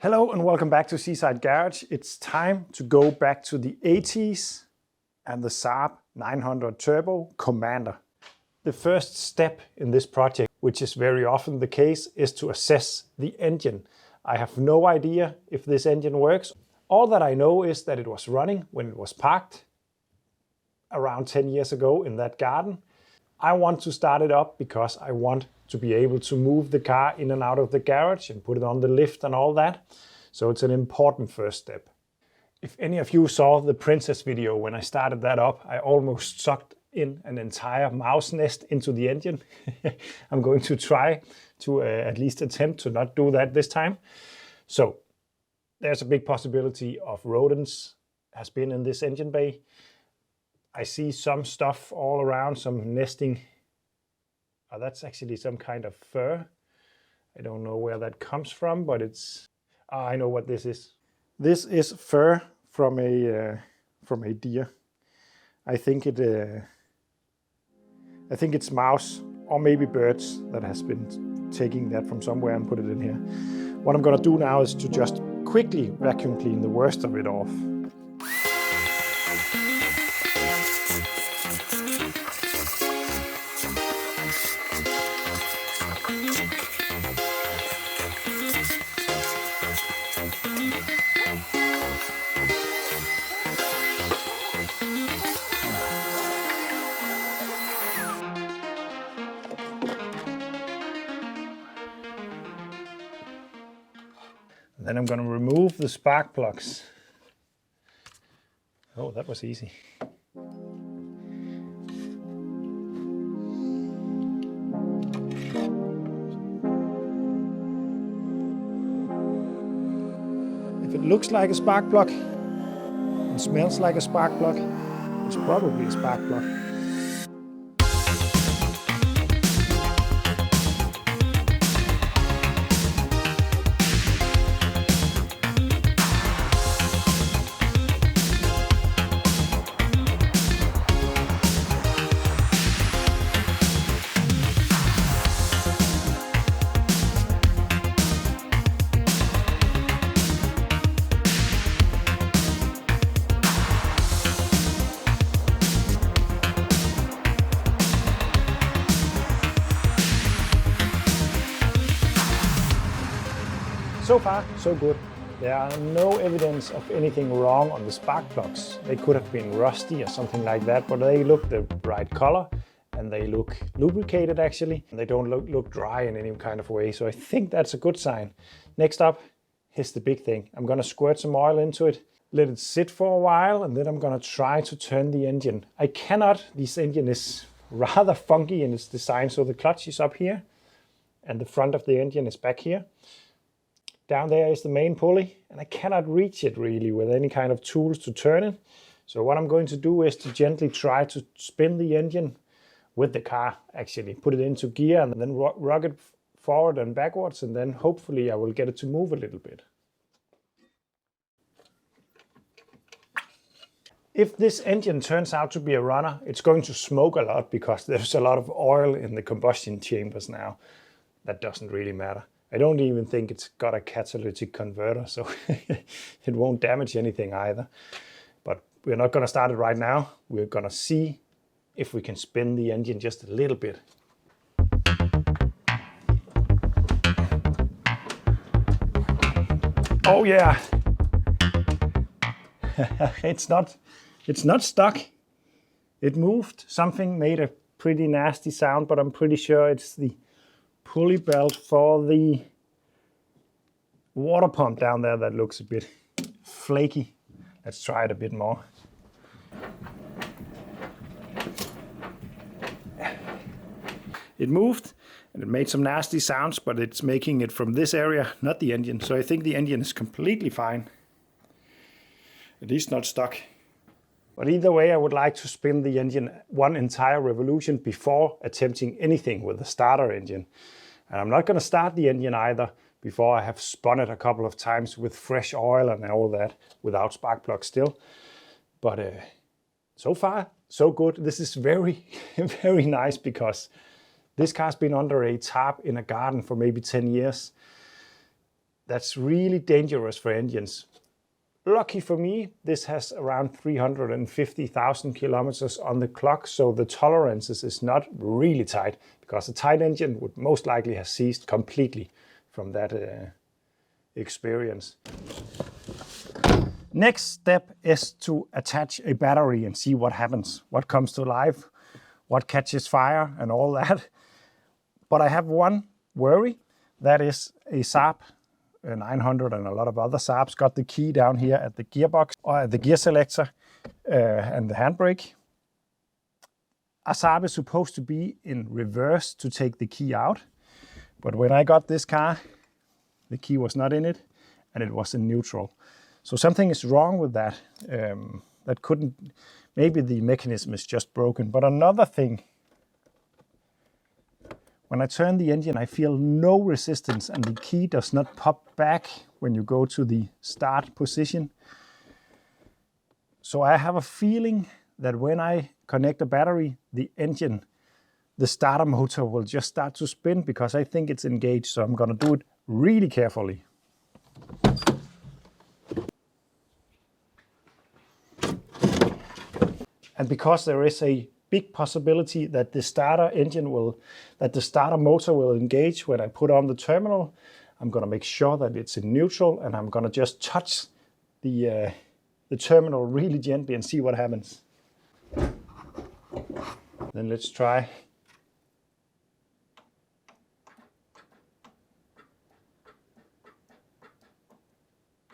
Hello and welcome back to Seaside Garage. It's time to go back to the 80s and the Saab 900 Turbo Commander. The first step in this project, which is very often the case, is to assess the engine. I have no idea if this engine works. All that I know is that it was running when it was parked around 10 years ago in that garden. I want to start it up because I want to be able to move the car in and out of the garage and put it on the lift and all that. So it's an important first step. If any of you saw the Princess video when I started that up, I almost sucked in an entire mouse nest into the engine. I'm going to try to at least attempt to not do that this time. So there's a big possibility of rodents has been in this engine bay. I see some stuff all around, some nesting. Oh, that's actually some kind of fur. I don't know where that comes from, but it's... I know what this is. This is fur from a deer. I think it's mouse or maybe birds that has been taking that from somewhere and put it in here. What I'm gonna do now is to just quickly vacuum clean the worst of it off. Then I'm going to remove the spark plugs. Oh, that was easy. If it looks like a spark plug and smells like a spark plug, it's probably a spark plug. So far, so good. There are no evidence of anything wrong on the spark plugs. They could have been rusty or something like that, but they look the right color and they look lubricated actually. And they don't look dry in any kind of way, so I think that's a good sign. Next up, here's the big thing. I'm gonna squirt some oil into it, let it sit for a while, and then I'm gonna try to turn the engine. I cannot, this engine is rather funky in its design, so the clutch is up here and the front of the engine is back here. Down there is the main pulley, and I cannot reach it really with any kind of tools to turn it. So what I'm going to do is to gently try to spin the engine with the car, actually. Put it into gear and then rock it forward and backwards, and then hopefully I will get it to move a little bit. If this engine turns out to be a runner, it's going to smoke a lot because there's a lot of oil in the combustion chambers now. That doesn't really matter. I don't even think it's got a catalytic converter, so it won't damage anything either. But we're not going to start it right now. We're going to see if we can spin the engine just a little bit. Oh yeah! It's not stuck. It moved. Something made a pretty nasty sound, but I'm pretty sure it's the pulley belt for the water pump down there that looks a bit flaky. Let's try it a bit more. It moved and it made some nasty sounds, but it's making it from this area, not the engine. So I think the engine is completely fine. At least not stuck. But either way, I would like to spin the engine one entire revolution before attempting anything with the starter engine. And I'm not going to start the engine either before I have spun it a couple of times with fresh oil and all that, without spark plugs still. But so far, so good. This is very, very nice because this car's been under a tarp in a garden for maybe 10 years. That's really dangerous for engines. Lucky for me, this has around 350,000 kilometers on the clock, so the tolerances is not really tight, because a tight engine would most likely have ceased completely from that experience. Next step is to attach a battery and see what happens, what comes to life, what catches fire and all that. But I have one worry, that is a Saab 900 and a lot of other Saabs got the key down here at the gearbox or at the gear selector and the handbrake. A Saab is supposed to be in reverse to take the key out, but when I got this car, the key was not in it and it was in neutral. So something is wrong with that. That couldn't, maybe the mechanism is just broken. But another thing, when I turn the engine, I feel no resistance and the key does not pop back when you go to the start position. So I have a feeling that when I connect a battery, the engine, the starter motor will just start to spin because I think it's engaged. So I'm going to do it really carefully. And because there is a big possibility that the starter motor will engage when I put on the terminal, I'm going to make sure that it's in neutral and I'm going to just touch the terminal really gently and see what happens. Then let's try.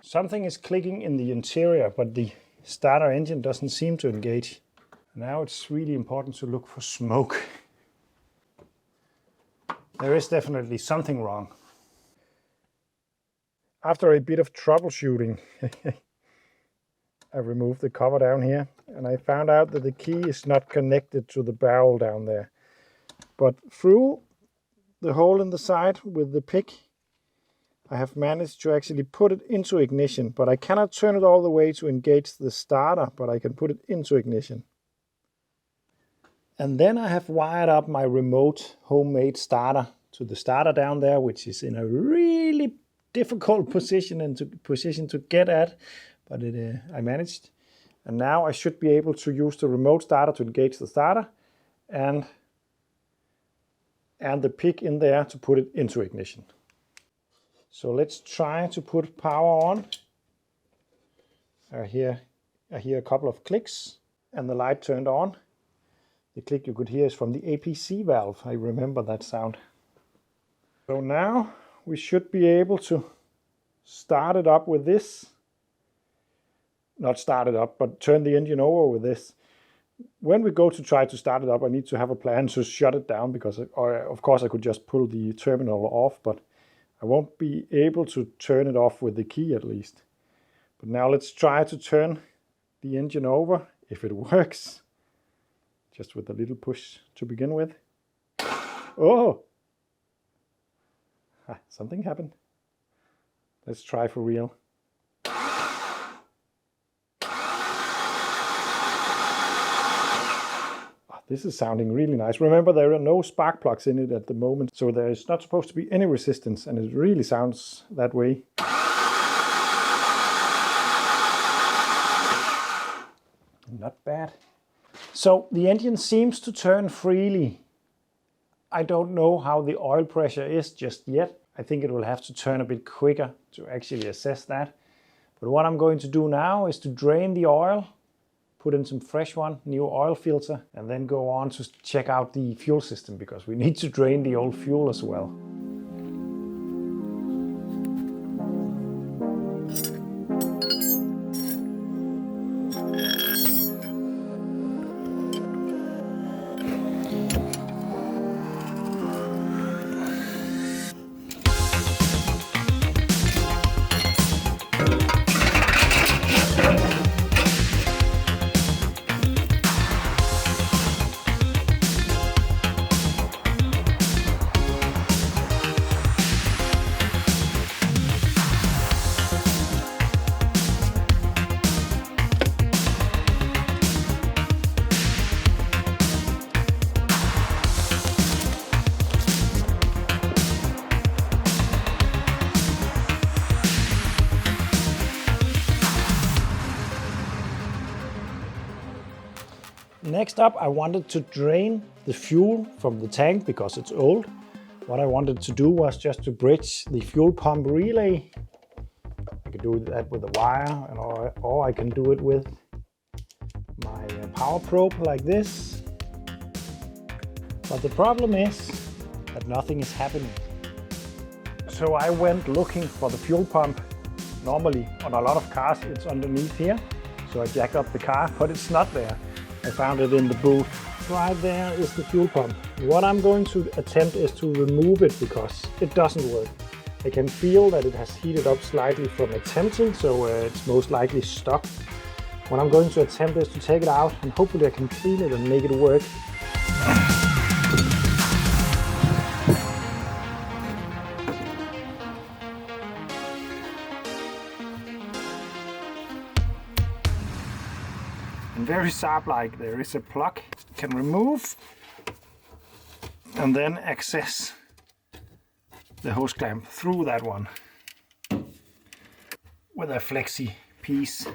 Something is clicking in the interior, but the starter engine doesn't seem to engage. Now it's really important to look for smoke. There is definitely something wrong. After a bit of troubleshooting, I removed the cover down here and I found out that the key is not connected to the barrel down there. But through the hole in the side with the pick, I have managed to actually put it into ignition, but I cannot turn it all the way to engage the starter, but I can put it into ignition. And then I have wired up my remote homemade starter to the starter down there, which is in a really difficult position to get at, but I managed. And now I should be able to use the remote starter to engage the starter and the pick in there to put it into ignition. So let's try to put power on. I hear a couple of clicks and the light turned on. The click you could hear is from the APC valve. I remember that sound. So now we should be able to start it up with this. Not start it up, but turn the engine over with this. When we go to try to start it up, I need to have a plan to shut it down because, of course, I could just pull the terminal off, but I won't be able to turn it off with the key at least. But now let's try to turn the engine over if it works. Just with a little push to begin with. Oh! Something happened. Let's try for real. This is sounding really nice. Remember, there are no spark plugs in it at the moment, so there is not supposed to be any resistance, and it really sounds that way. Not bad. So the engine seems to turn freely. I don't know how the oil pressure is just yet. I think it will have to turn a bit quicker to actually assess that. But what I'm going to do now is to drain the oil, put in some fresh one, new oil filter, and then go on to check out the fuel system because we need to drain the old fuel as well. Next up, I wanted to drain the fuel from the tank because it's old. What I wanted to do was just to bridge the fuel pump relay. I could do that with a wire, or I can do it with my power probe like this. But the problem is that nothing is happening. So I went looking for the fuel pump. Normally on a lot of cars it's underneath here. So I jacked up the car, but it's not there. I found it in the boot. Right there is the fuel pump. What I'm going to attempt is to remove it because it doesn't work. I can feel that it has heated up slightly from attempting, so it's most likely stuck. What I'm going to attempt is to take it out and hopefully I can clean it and make it work. And very Saab-like, there is a plug you can remove and then access the hose clamp through that one with a flexi piece.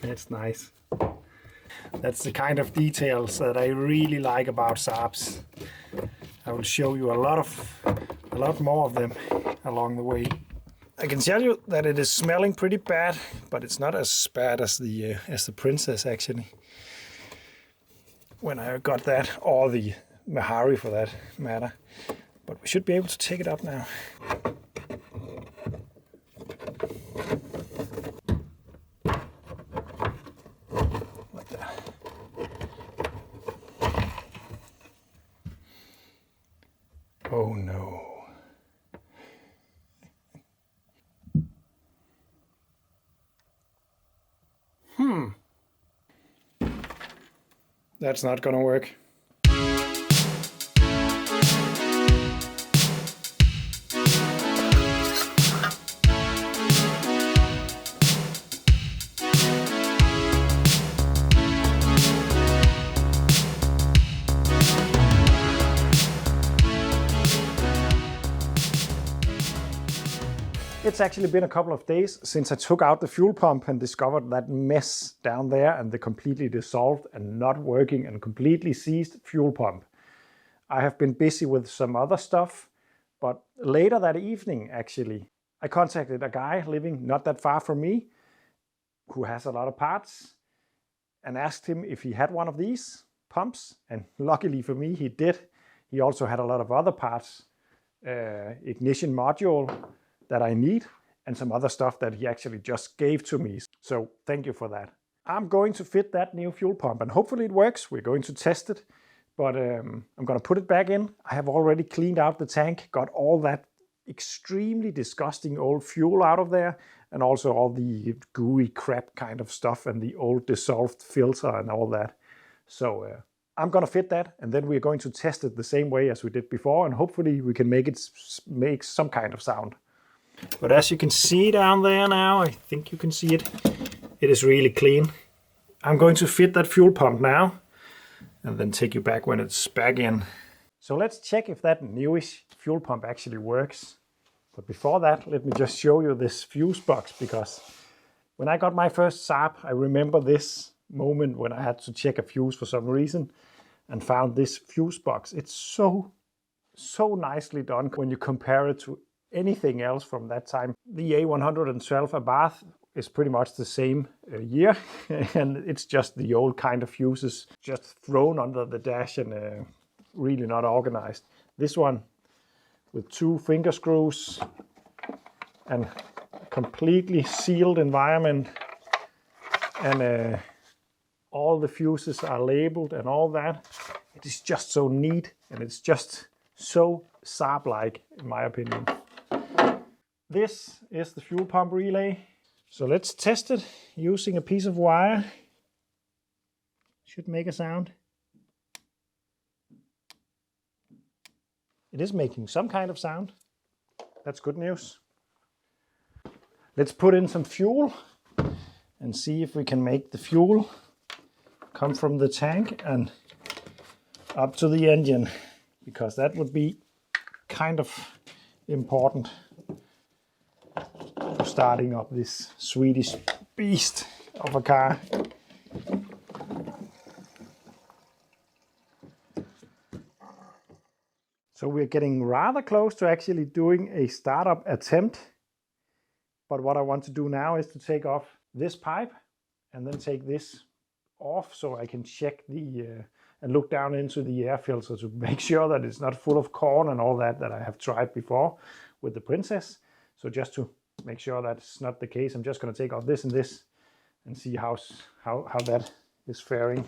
That's nice. That's the kind of details that I really like about Saabs. I will show you a lot more of them along the way. I can tell you that it is smelling pretty bad, but it's not as bad as the Princess actually. When I got that, or the Mahari for that matter. But we should be able to take it up now. Like that. Oh no. That's not gonna work. It's actually been a couple of days since I took out the fuel pump and discovered that mess down there and the completely dissolved and not working and completely seized fuel pump. I have been busy with some other stuff, but later that evening actually, I contacted a guy living not that far from me who has a lot of parts and asked him if he had one of these pumps, and luckily for me he did. He also had a lot of other parts, ignition module that I need, and some other stuff that he actually just gave to me. So thank you for that. I'm going to fit that new fuel pump and hopefully it works. We're going to test it, but I'm going to put it back in. I have already cleaned out the tank, got all that extremely disgusting old fuel out of there, and also all the gooey crap kind of stuff and the old dissolved filter and all that. So I'm going to fit that, and then we're going to test it the same way as we did before, and hopefully we can make it make some kind of sound. But as you can see down there now, I think you can see it, it is really clean. I'm going to fit that fuel pump now and then take you back when it's back in. So let's check if that newish fuel pump actually works. But before that, let me just show you this fuse box, because when I got my first Saab, I remember this moment when I had to check a fuse for some reason and found this fuse box. It's so nicely done when you compare it to anything else from that time. The A112 Abarth is pretty much the same year, and it's just the old kind of fuses just thrown under the dash and really not organized. This one with 2 finger screws and completely sealed environment, and all the fuses are labeled and all that. It is just so neat, and it's just so Saab-like in my opinion. This is the fuel pump relay. So let's test it using a piece of wire. Should make a sound. It is making some kind of sound. That's good news. Let's put in some fuel and see if we can make the fuel come from the tank and up to the engine, because that would be kind of important for starting up this Swedish beast of a car. So we're getting rather close to actually doing a startup attempt. But what I want to do now is to take off this pipe and then take this off so I can check the and look down into the air filter to make sure that it's not full of corn and all that I have tried before with the Princess. So just to make sure that's not the case, I'm just going to take off this and see how that is faring.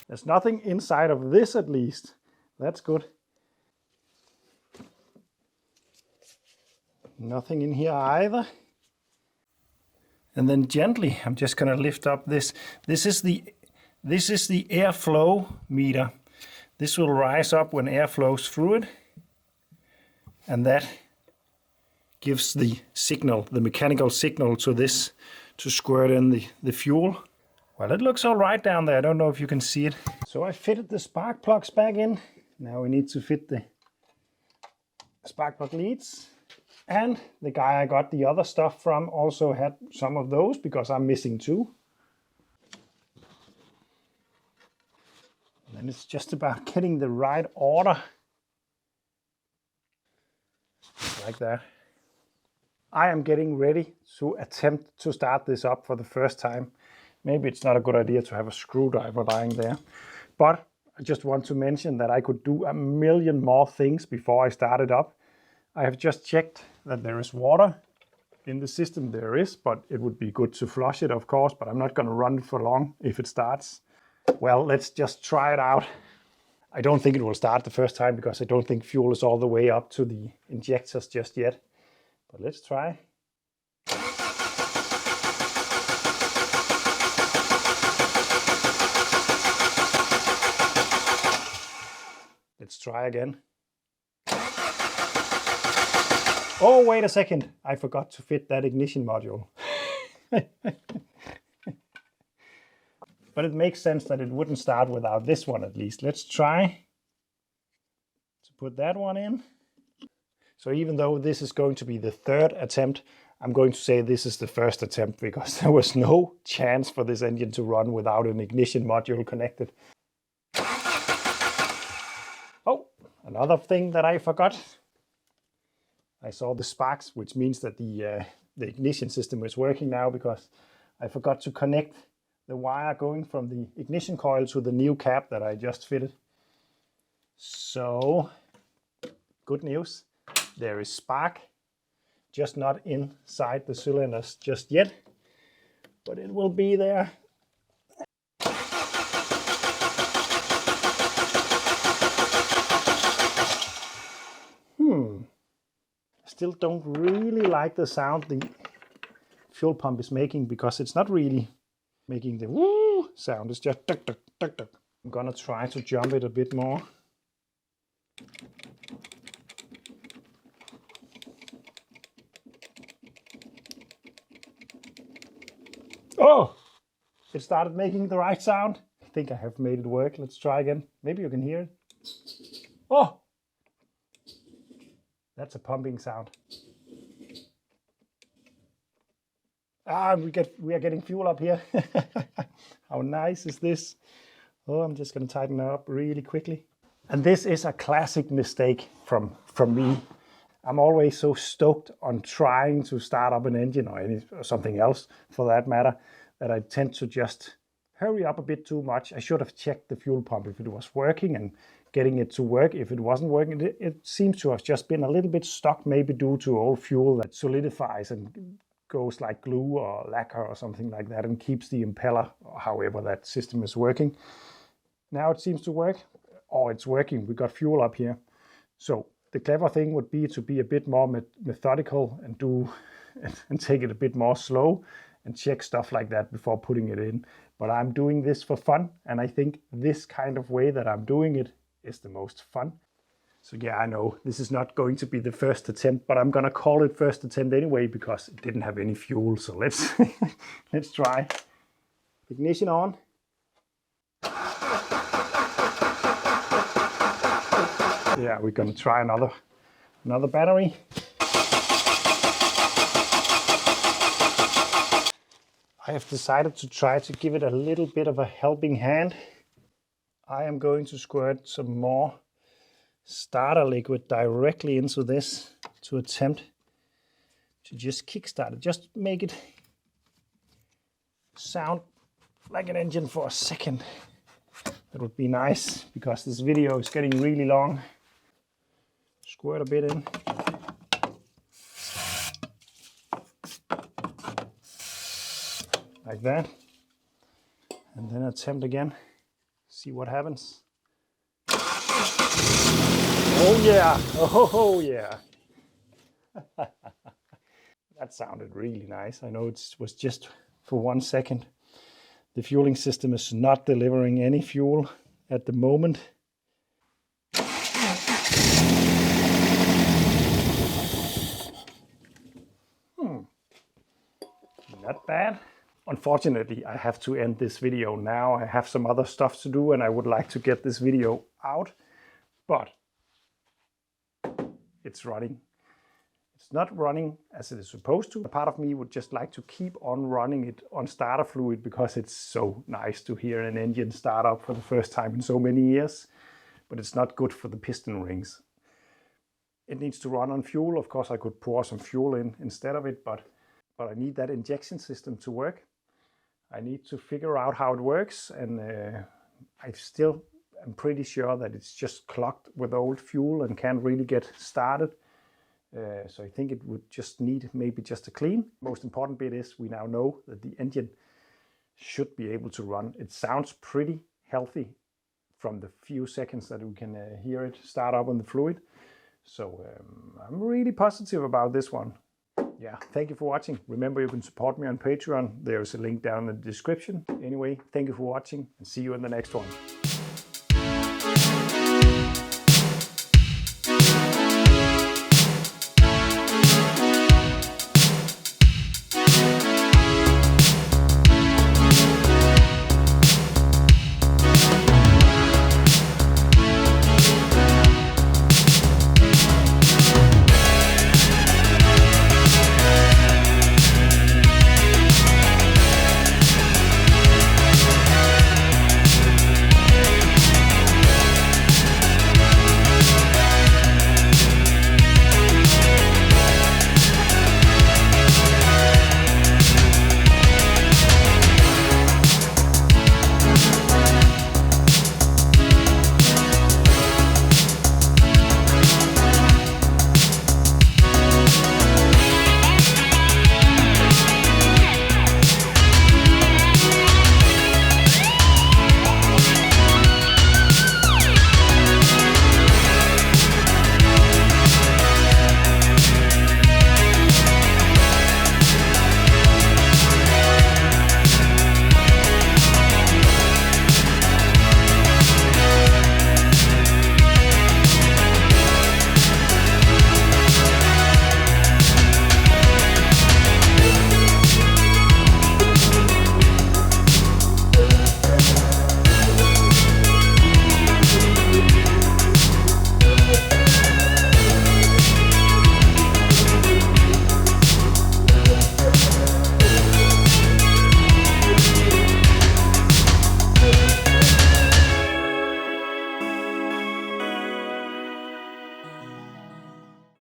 There's nothing inside of this at least. That's good. Nothing in here either. And then gently, I'm just going to lift up this. This is the airflow meter. This will rise up when air flows through it. And that gives the signal, the mechanical signal to this to squirt in the fuel. Well, it looks all right down there. I don't know if you can see it. So I fitted the spark plugs back in. Now we need to fit the spark plug leads. And the guy I got the other stuff from also had some of those because I'm missing two. And then it's just about getting the right order. Like that. I am getting ready to attempt to start this up for the first time. Maybe it's not a good idea to have a screwdriver lying there. But I just want to mention that I could do a million more things before I started up. I have just checked that there is water in the system. There is, but it would be good to flush it, of course, but I'm not going to run for long if it starts. Well, let's just try it out. I don't think it will start the first time because I don't think fuel is all the way up to the injectors just yet. But let's try. Let's try again. Oh, wait a second. I forgot to fit that ignition module. But it makes sense that it wouldn't start without this one at least. Let's try to put that one in. So even though this is going to be the third attempt, I'm going to say this is the first attempt because there was no chance for this engine to run without an ignition module connected. Oh, another thing that I forgot. I saw the sparks, which means that the ignition system is working now because I forgot to connect the wire going from the ignition coil to the new cap that I just fitted. So, good news. There is spark, just not inside the cylinders just yet, but it will be there. Still don't really like the sound the fuel pump is making because it's not really making the woo sound. It's just duck, duck, duck, duck. I'm gonna try to jump it a bit more. Oh, it started making the right sound. I think I have made it work. Let's try again. Maybe you can hear it. Oh! That's a pumping sound. Ah, we are getting fuel up here. How nice is this? Oh, I'm just going to tighten it up really quickly. And this is a classic mistake from me. I'm always so stoked on trying to start up an engine or something else for that matter, that I tend to just hurry up a bit too much. I should have checked the fuel pump if it was working and getting it to work. If it wasn't working, it seems to have just been a little bit stuck, maybe due to old fuel that solidifies and goes like glue or lacquer or something like that and keeps the impeller, or however that system is working. Now it seems to work. Oh, it's working. We got fuel up here. So the clever thing would be to be a bit more methodical and take it a bit more slow and check stuff like that before putting it in. But I'm doing this for fun, and I think this kind of way that I'm doing it is the most fun. So yeah, I know this is not going to be the first attempt, but I'm gonna call it first attempt anyway because it didn't have any fuel. So let's let's try. Ignition on. Yeah, we're gonna try another battery. I have decided to try to give it a little bit of a helping hand. I am going to squirt some more starter liquid directly into this to attempt to just kickstart it. Just make it sound like an engine for a second. That would be nice because this video is getting really long. Squirt a bit in. Like that. And then attempt again. See what happens. Oh yeah! Oh yeah! That sounded really nice. I know it was just for 1 second. The fueling system is not delivering any fuel at the moment. Not bad. Unfortunately, I have to end this video now. I have some other stuff to do and I would like to get this video out, but it's running. It's not running as it is supposed to. A part of me would just like to keep on running it on starter fluid because it's so nice to hear an engine start up for the first time in so many years, but it's not good for the piston rings. It needs to run on fuel. Of course, I could pour some fuel in instead of it, but I need that injection system to work. I need to figure out how it works, and I still am pretty sure that it's just clogged with old fuel and can't really get started. So I think it would just need maybe just a clean. Most important bit is we now know that the engine should be able to run. It sounds pretty healthy from the few seconds that we can hear it start up on the fluid. So I'm really positive about this one. Yeah, thank you for watching. Remember, you can support me on Patreon. There's a link down in the description. Anyway, thank you for watching and see you in the next one.